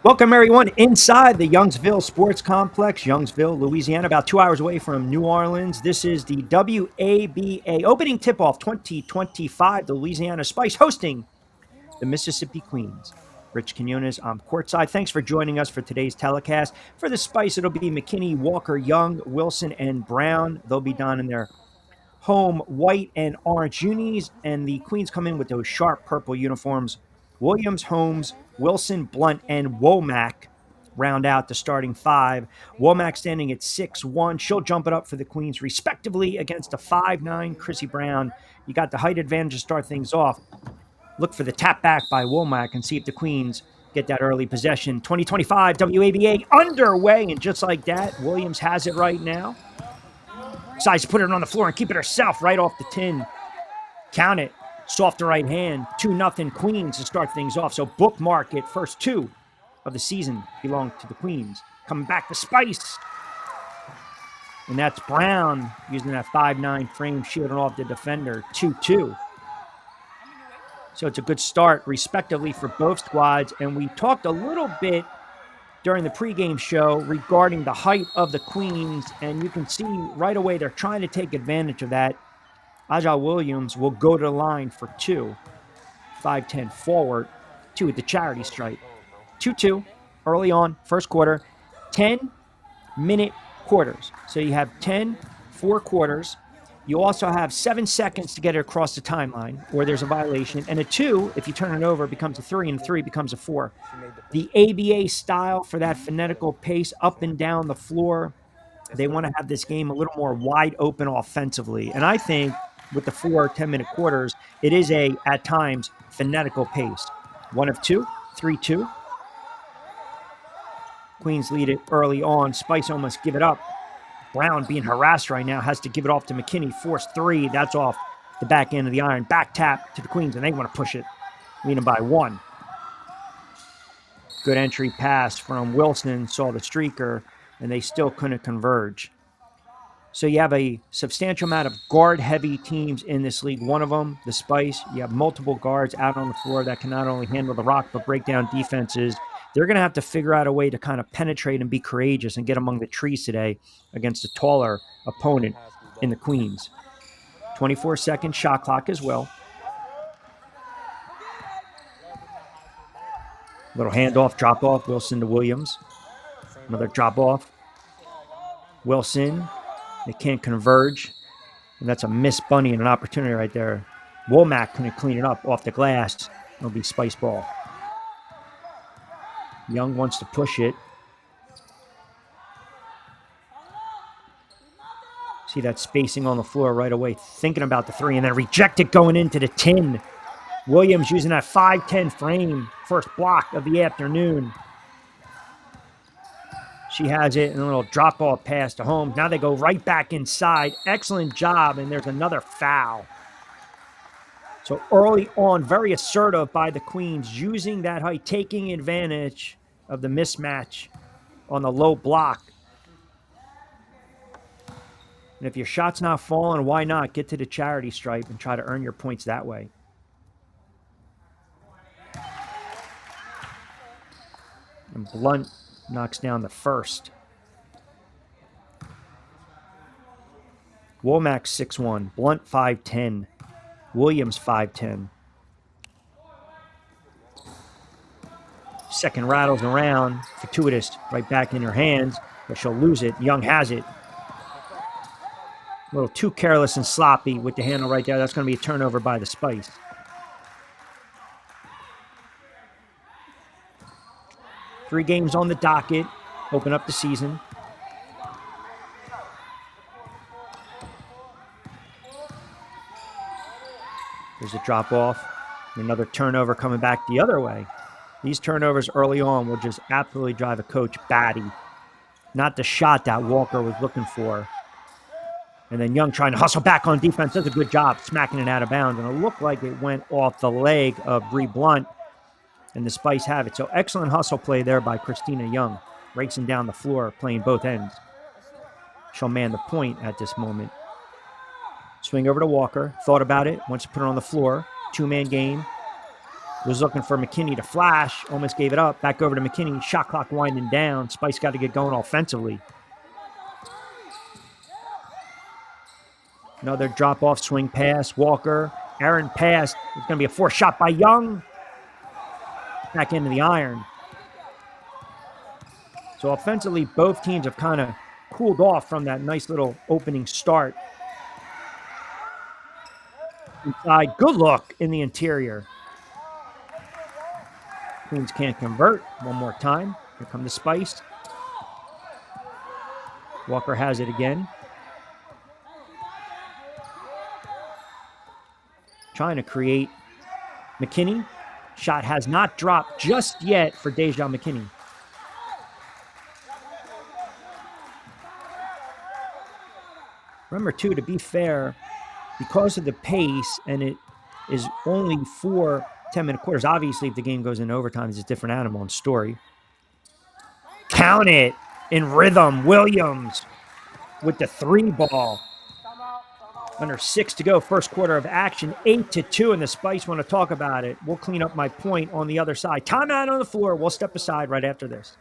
Welcome, everyone, inside the Youngsville Sports Complex, Youngsville, Louisiana, about 2 hours away from New Orleans. This is the WABA opening tip-off 2025, the Louisiana Spice hosting the Mississippi Queens. Rich Quinones on courtside. Thanks for joining us for today's telecast. For the Spice, it'll be McKinney, Walker, Young, Wilson, and Brown. They'll be down in their home white and orange unis, and the Queens come in with those sharp purple uniforms. Williams, Holmes, Wilson, Blunt, and Womack round out the starting five. Womack standing at 6'1". She'll jump it up for the Queens, respectively, against a 5'9" Chrissy Brown. You got the height advantage to start things off. Look for the tap back by Womack and see if the Queens get that early possession. 2025 WABA underway, and just like that, Williams has it right now. Decides to put it on the floor and keep it herself right off the tin. Count it. Soft to right hand. 2-0 Queens to start things off. So bookmark it. First two of the season belong to the Queens. Coming back to Spice. And that's Brown using that 5'9" frame, shielding off the defender. 2-2. So it's a good start, respectively, for both squads. And we talked a little bit during the pregame show regarding the height of the Queens, and you can see right away they're trying to take advantage of that. Aja Williams will go to the line for two. 5'10" forward, two at the charity stripe. 2-2 early on, first quarter. 10-minute quarters. So you have 4 quarters. You also have 7 seconds to get it across the timeline, or there's a violation. And a 2, if you turn it over, becomes a 3, and 3 becomes a 4. The ABA style for that phonetical pace up and down the floor, they want to have this game a little more wide open offensively. And I think with the 4 10-minute quarters, it is at times, phonetical pace. 1 of 2, 3-2. Queens lead it early on. Spice almost give it up. Brown being harassed right now, has to give it off to McKinney. Force 3. That's off the back end of the iron. Back tap to the Queens, and they want to push it. Leading by 1. Good entry pass from Wilson. Saw the streaker, and they still couldn't converge. So you have a substantial amount of guard-heavy teams in this league. One of them, the Spice, you have multiple guards out on the floor that can not only handle the rock but break down defenses. They're going to have to figure out a way to kind of penetrate and be courageous and get among the trees today against a taller opponent in the Queens. 24-second shot clock as well. Little handoff, drop off, Wilson to Williams. Another drop off. Wilson, they can't converge. And that's a missed bunny and an opportunity right there. Womack couldn't clean it up off the glass. It'll be Spice ball. Young wants to push it. See that spacing on the floor right away, thinking about the 3, and then reject it going into the tin. Williams using that 5'10" frame, first block of the afternoon. She has it, and a little drop-off pass to Holmes. Now they go right back inside. Excellent job, and there's another foul. So early on, very assertive by the Queens, using that height, taking advantage of the mismatch on the low block. And if your shot's not falling, why not get to the charity stripe and try to earn your points that way? And Blunt knocks down the first. Womack 6'1", Blunt 5'10", Williams 5'10". Second rattles around, fortuitous, right back in her hands, but she'll lose it. Young has it. A little too careless and sloppy with the handle right there. That's going to be a turnover by the Spice. Three games on the docket, open up the season. There's a drop off. Another turnover coming back the other way. These turnovers early on will just absolutely drive a coach batty. Not the shot that Walker was looking for. And then Young trying to hustle back on defense. Does a good job smacking it out of bounds. And it looked like it went off the leg of Bree Blunt. And the Spice have it. So excellent hustle play there by Christina Young. Racing down the floor, playing both ends. She'll man the point at this moment. Swing over to Walker. Thought about it. Wants to put it on the floor. 2-man game. Was looking for McKinney to flash, almost gave it up. Back over to McKinney, shot clock winding down. Spice got to get going offensively. Another drop-off swing pass. Walker, Aaron pass. It's going to be a forced shot by Young. Back into the iron. So offensively, both teams have kind of cooled off from that nice little opening start. Inside, good look in the interior. Queens can't convert. One more time. Here come the Spice. Walker has it again. Trying to create McKinney. Shot has not dropped just yet for Deja McKinney. Remember, too, to be fair, because of the pace, and it is only 4 10-minute quarters. Obviously, if the game goes into overtime, it's a different animal and story. Count it in rhythm. Williams with the 3 ball. Under 6 to go, first quarter of action, 8-2, and the Spice want to talk about it. We'll clean up my point on the other side. Timeout on the floor. We'll step aside right after this.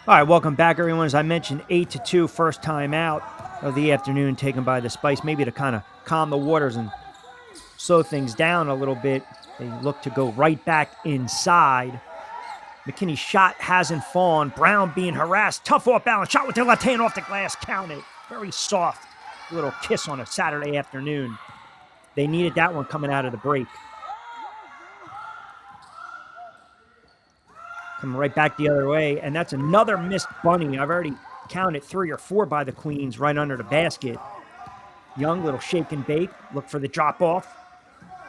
All right, welcome back, everyone. As I mentioned, 8-2, first time out of the afternoon taken by the Spice, maybe to kind of calm the waters and slow things down a little bit. They look to go right back inside. McKinney's shot hasn't fallen. Brown being harassed. Tough off balance. Shot with the left hand off the glass. Count it. Very soft little kiss on a Saturday afternoon. They needed that one coming out of the break. Coming right back the other way. And that's another missed bunny. I've already counted 3 or 4 by the Queens right under the basket. Young, little shake and bake. Look for the drop off.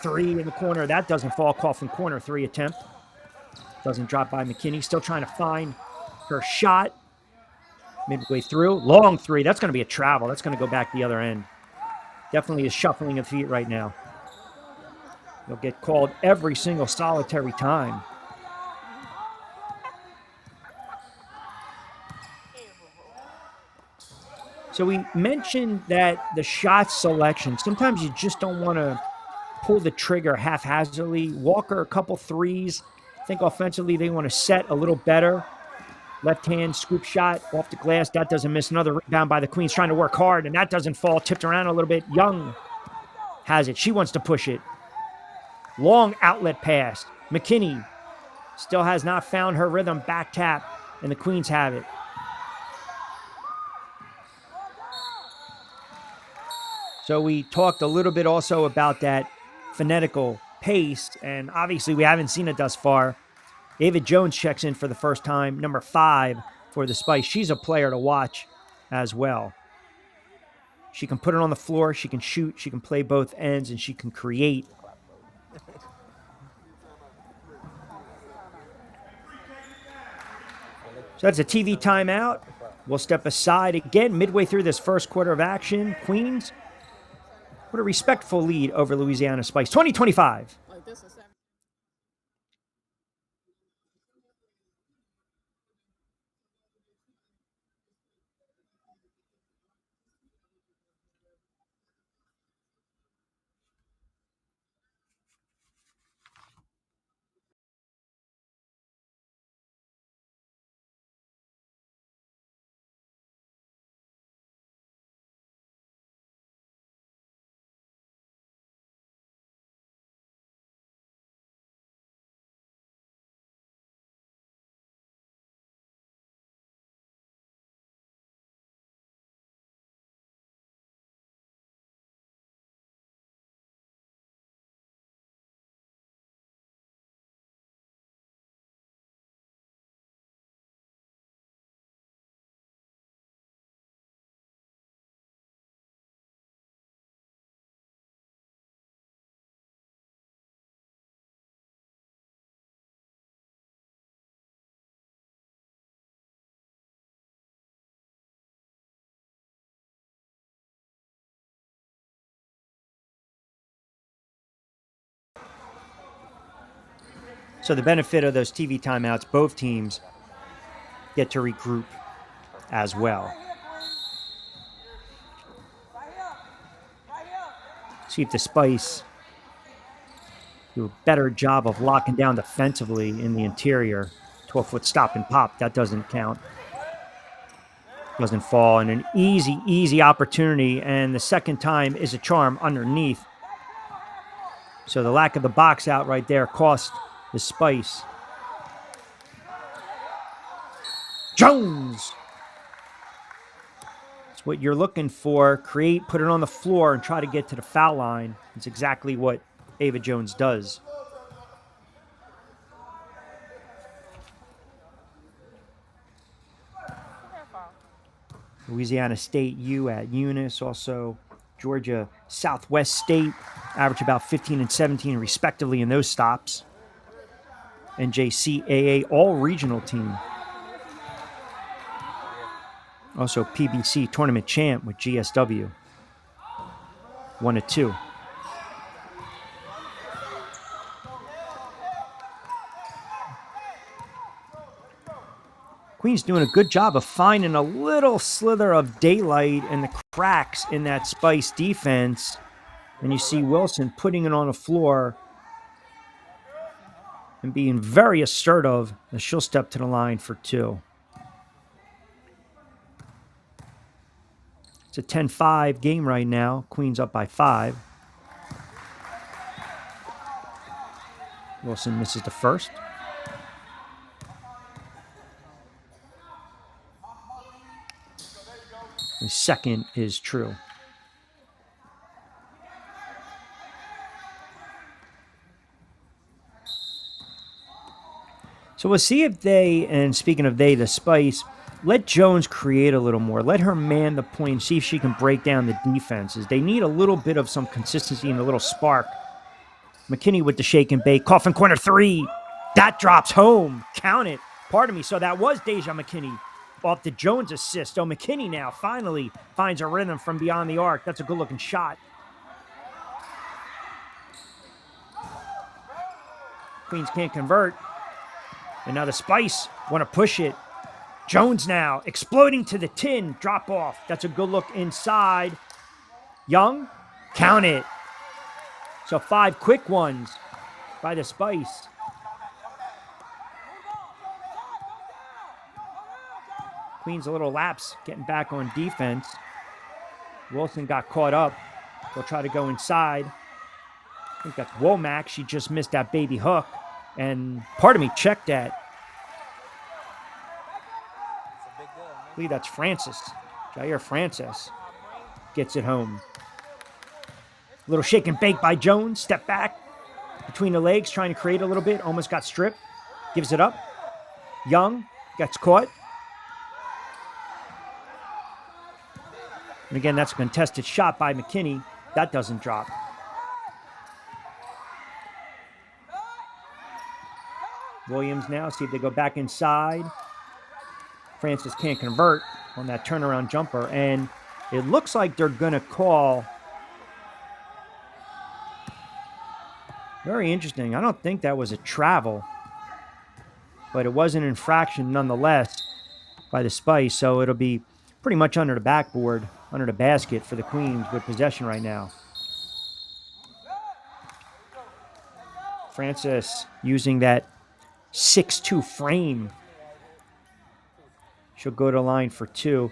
3 in the corner. That doesn't fall. Call from corner. 3 attempt. Doesn't drop by McKinney. Still trying to find her shot. Midway through. Long 3. That's going to be a travel. That's going to go back the other end. Definitely a shuffling of feet right now. He'll get called every single solitary time. So we mentioned that the shot selection, sometimes you just don't want to pull the trigger haphazardly. Walker, a couple 3s. I think offensively they want to set a little better. Left hand scoop shot off the glass. That doesn't miss. Another rebound by the Queens, trying to work hard, and that doesn't fall. Tipped around a little bit. Young has it. She wants to push it. Long outlet pass. McKinney still has not found her rhythm. Back tap, and the Queens have it. So we talked a little bit also about that phonetical pace, and obviously we haven't seen it thus far. Ava Jones checks in for the first time, number 5 for the Spice. She's a player to watch as well. She can put it on the floor, she can shoot, she can play both ends, and she can create. So that's a TV timeout. We'll step aside again midway through this first quarter of action. Queens, what a respectful lead over Louisiana Spice. 20-25. So the benefit of those TV timeouts, both teams get to regroup as well. See if the Spice do a better job of locking down defensively in the interior. 12-foot stop and pop. That doesn't count. Doesn't fall. And an easy opportunity. And the second time is a charm underneath. So the lack of the box out right there cost the Spice. Jones! It's what you're looking for. Create, put it on the floor, and try to get to the foul line. It's exactly what Ava Jones does. Louisiana State U at Eunice, also Georgia Southwest State, average about 15 and 17 respectively in those stops. NJCAA all-regional team. Also PBC tournament champ with GSW. 1-2. Queen's doing a good job of finding a little slither of daylight in the cracks in that Spice defense. And you see Wilson putting it on the floor and being very assertive as she'll step to the line for 2. It's a 10-5 game right now. Queen's up by 5. Wilson misses the first. The second is true. So we'll see if they, and speaking of they, the Spice, let Jones create a little more. Let her man the point, see if she can break down the defenses. They need a little bit of some consistency and a little spark. McKinney with the shake and bake. Coffin corner 3. That drops home. Count it. Pardon me. So that was Deja McKinney off the Jones assist. So McKinney now finally finds a rhythm from beyond the arc. That's a good-looking shot. Queens can't convert. And now the Spice want to push it. Jones now exploding to the tin. Drop off. That's a good look inside. Young. Count it. So 5 quick ones by the Spice. Queens a little lapse, getting back on defense. Wilson got caught up. They'll try to go inside. I think that's Womack. She just missed that baby hook. And part of me checked that. I believe that's Francis. Jair Francis gets it home. Little shake and bake by Jones. Step back between the legs, trying to create a little bit. Almost got stripped. Gives it up. Young gets caught. And again, that's a contested shot by McKinney. That doesn't drop. Williams now, see if they go back inside. Francis can't convert on that turnaround jumper. And it looks like they're going to call. Very interesting. I don't think that was a travel. But it was an infraction nonetheless by the Spice. So it'll be pretty much under the backboard, under the basket for the Queens with possession right now. Francis using that 6'2" frame. She'll go to the line for 2.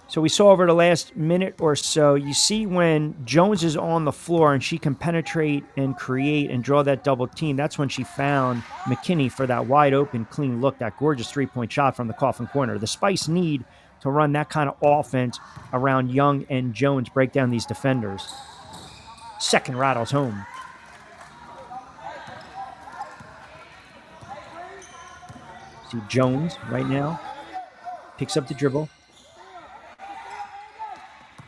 So we saw over the last minute or so, you see when Jones is on the floor and she can penetrate and create and draw that double team, that's when she found McKinney for that wide open, clean look, that gorgeous 3-point shot from the Coffin corner. The Spice need to run that kind of offense around Young and Jones, break down these defenders. Second rattles home. See Jones right now. Picks up the dribble.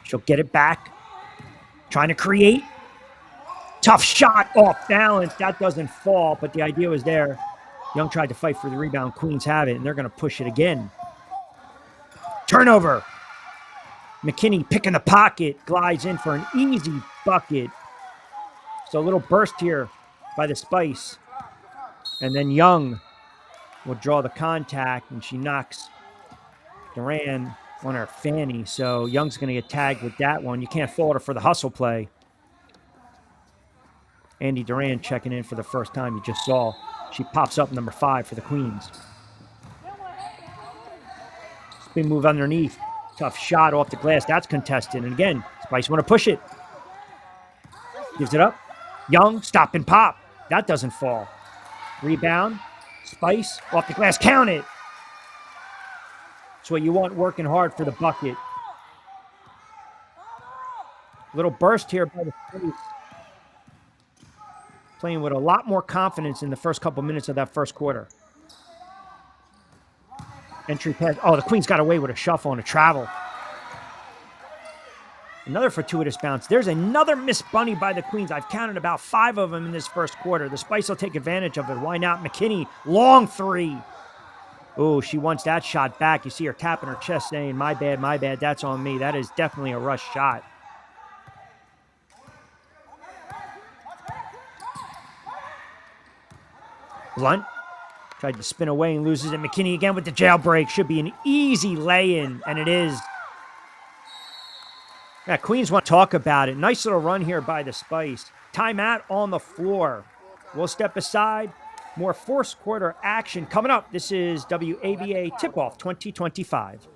She'll get it back. Trying to create. Tough shot off balance. That doesn't fall, but the idea was there. Young tried to fight for the rebound. Queens have it, and they're going to push it again. Turnover. McKinney picking the pocket. Glides in for an easy bucket. So a little burst here by the Spice. And then Young will draw the contact, and she knocks Duran on her fanny. So Young's going to get tagged with that one. You can't fault her for the hustle play. Andy Duran checking in for the first time. You just saw. She pops up number 5 for the Queens. Spin move underneath. Tough shot off the glass. That's contested. And again, Spice want to push it. Gives it up. Young, stop and pop. That doesn't fall. Rebound. Spice off the glass. Count it. That's what you want working hard for the bucket. Little burst here by the Spice. Playing with a lot more confidence in the first couple minutes of that first quarter. Entry pass. Oh, the Queens got away with a shuffle and a travel. Another fortuitous bounce. There's another missed bunny by the Queens. I've counted about 5 of them in this first quarter. The Spice will take advantage of it. Why not? McKinney, long 3. Oh, she wants that shot back. You see her tapping her chest saying, my bad, that's on me. That is definitely a rush shot. Blunt tried to spin away and loses it. McKinney again with the jailbreak. Should be an easy lay-in, and it is. Yeah, Queens want to talk about it. Nice little run here by the Spice. Timeout on the floor. We'll step aside. More first quarter action coming up. This is WABA Tip-Off 2025.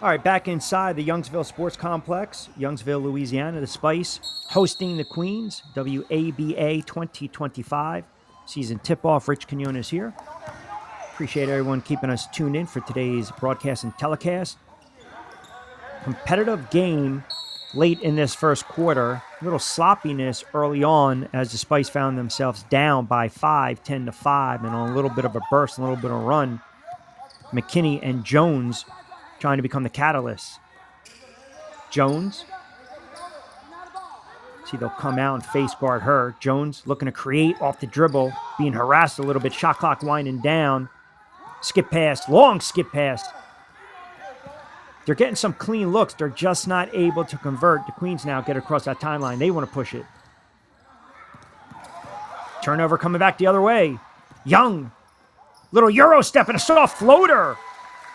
All right, back inside the Youngsville Sports Complex, Youngsville, Louisiana, the Spice hosting the Queens, WABA 2025. Season tip-off, Rich Quinones here. Appreciate everyone keeping us tuned in for today's broadcast and telecast. Competitive game late in this first quarter. A little sloppiness early on as the Spice found themselves down by 5, 10-5, and on a little bit of a burst, a little bit of a run. McKinney and Jones trying to become the catalyst. Jones. See, they'll come out and face guard her. Jones looking to create off the dribble, being harassed a little bit. Shot clock winding down. Skip pass, long skip pass. They're getting some clean looks. They're just not able to convert. The Queens now get across that timeline. They want to push it. Turnover coming back the other way. Young. Little Euro step and a soft floater.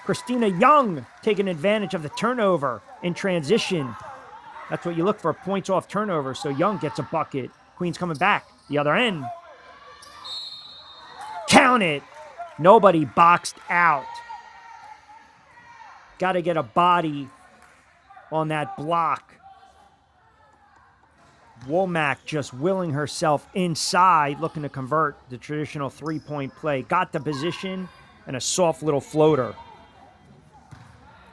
Christina Young taking advantage of the turnover in transition. That's what you look for, points off turnover. So Young gets a bucket. Queens coming back the other end. Count it. Nobody boxed out. Got to get a body on that block. Womack just willing herself inside, looking to convert the traditional three-point play. Got the position and a soft little floater.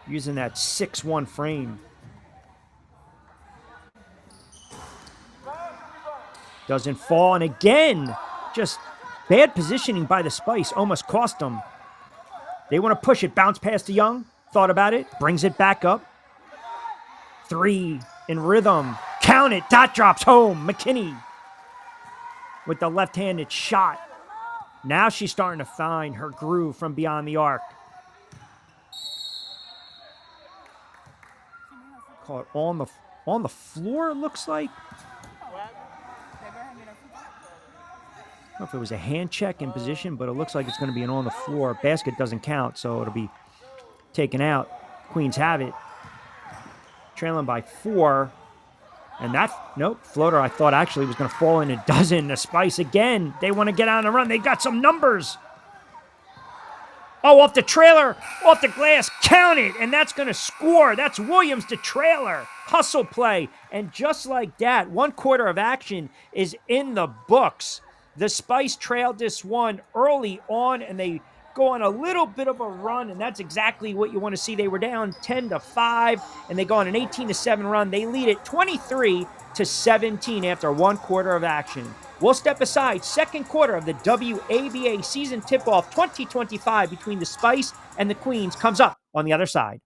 Using that 6'1" frame. Doesn't fall, and again, just bad positioning by the Spice. Almost cost them. They want to push it. Bounce past the Young. Thought about it. Brings it back up. 3 in rhythm. Count it. Dot drops home. McKinney with the left-handed shot. Now she's starting to find her groove from beyond the arc. Call it on the floor, it looks like. know if it was a hand check in position, but it looks like it's going to be an on the floor. Basket doesn't count, so it'll be taken out. Queens have it. Trailing by 4. And that, nope, floater I thought actually was going to fall in. It doesn't. The Spice again. They want to get on the run. They got some numbers. Oh, off the trailer, off the glass, count it, and that's going to score. That's Williams to trailer. Hustle play. And just like that, 1 quarter of action is in the books. The Spice trailed this one early on, and they go on a little bit of a run, and that's exactly what you want to see. They were down 10-5, and they go on an 18-7 run. They lead it 23-17 after 1 quarter of action. We'll step aside. Second quarter of the WABA season tip-off 2025 between the Spice and the Queens comes up on the other side.